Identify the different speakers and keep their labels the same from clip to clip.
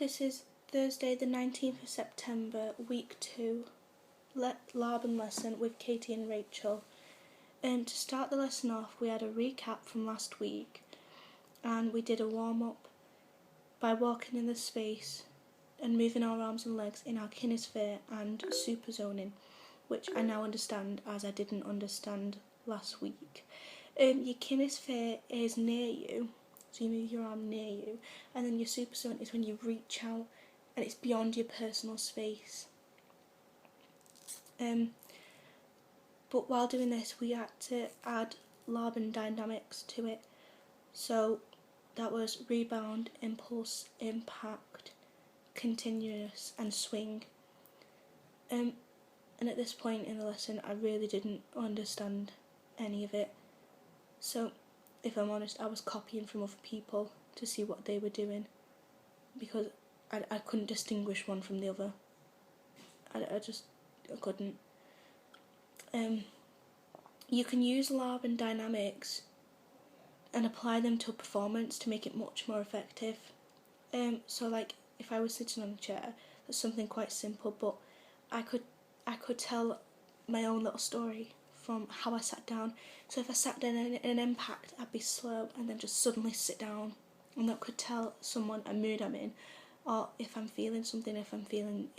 Speaker 1: This is Thursday the 19th of September, week 2, Laban lesson with Katie and Rachel. To start the lesson off, we had a recap from last week and we did a warm-up by walking in the space and moving our arms and legs in our kinesphere and superzoning, which I now understand as I didn't understand last week. Your kinesphere is near you, so you move your arm near you, and then your superzone is when you reach out and it's beyond your personal space. But while doing this, we had to add Laban dynamics to it. So that was rebound, impulse, impact, continuous, and swing. And at this point in the lesson, I really didn't understand any of it. So, if I'm honest, I was copying from other people to see what they were doing, because I couldn't distinguish one from the other. I couldn't. You can use Laban dynamics and apply them to a performance to make it much more effective. So like if I was sitting on a chair, that's something quite simple, but I could tell my own little story from how I sat down. So if I sat down in an impact, I'd be slow and then just suddenly sit down, and that could tell someone a mood I'm in, or if I'm feeling something, if I'm feeling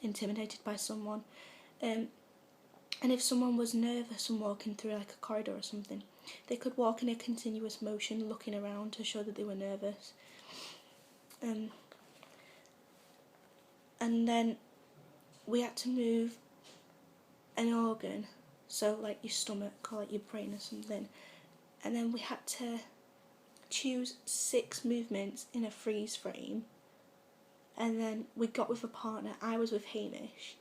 Speaker 1: intimidated by someone. And if someone was nervous and walking through like a corridor or something, they could walk in a continuous motion looking around to show that they were nervous. And then we had to move an organ, so like your stomach or like your brain or something, and then we had to choose 6 movements in a freeze frame, and then we got with a partner. I was with Hamish,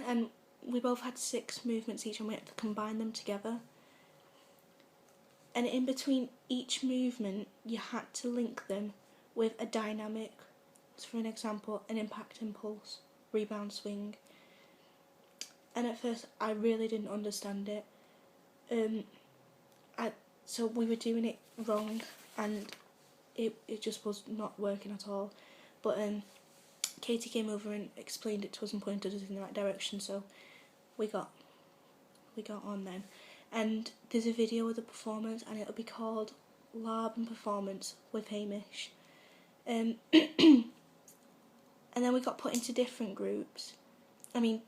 Speaker 1: and we both had 6 movements each and we had to combine them together. And in between each movement you had to link them with a dynamic. So for an example, an impact, impulse, rebound, swing. And at first I really didn't understand it. So we were doing it wrong and it just was not working at all. But Katie came over and explained it to us and pointed us in the right direction, so we got on then. And there's a video of the performance and it'll be called Laban Performance with Hamish. And then we got put into different groups. We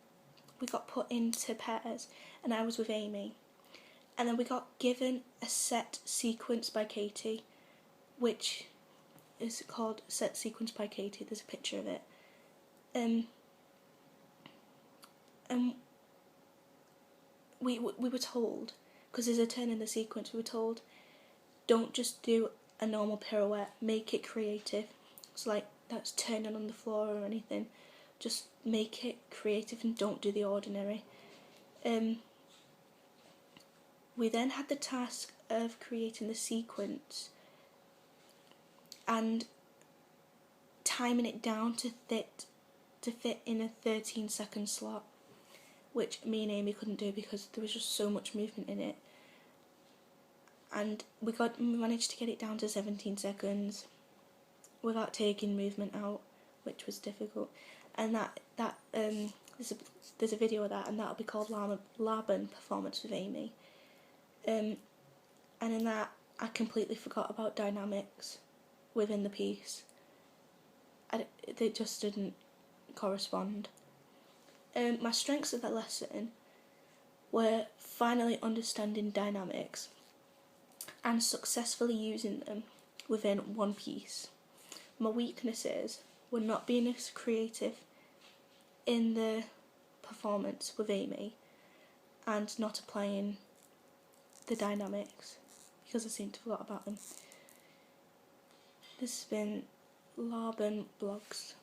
Speaker 1: got put into pairs and I was with Amy. And then we got given a set sequence by Katie, which is called Set Sequence by Katie. There's a picture of it. And we were told, because there's a turn in the sequence, we were told, don't just do a normal pirouette, make it creative. So like, that's turning on the floor or anything. Just make it creative and don't do the ordinary. We then had the task of creating the sequence and timing it down to fit in a 13-second slot, which me and Amy couldn't do because there was just so much movement in it. And we managed to get it down to 17 seconds without taking movement out, which was difficult. And there's a video of that, and that'll be called Laban Performance with Amy. And in that, I completely forgot about dynamics within the piece. They just didn't correspond. My strengths of that lesson were finally understanding dynamics and successfully using them within one piece. My weaknesses were not being as creative in the performance with Amy and not applying the dynamics because I seemed to forget about them. This has been Laban Blogs.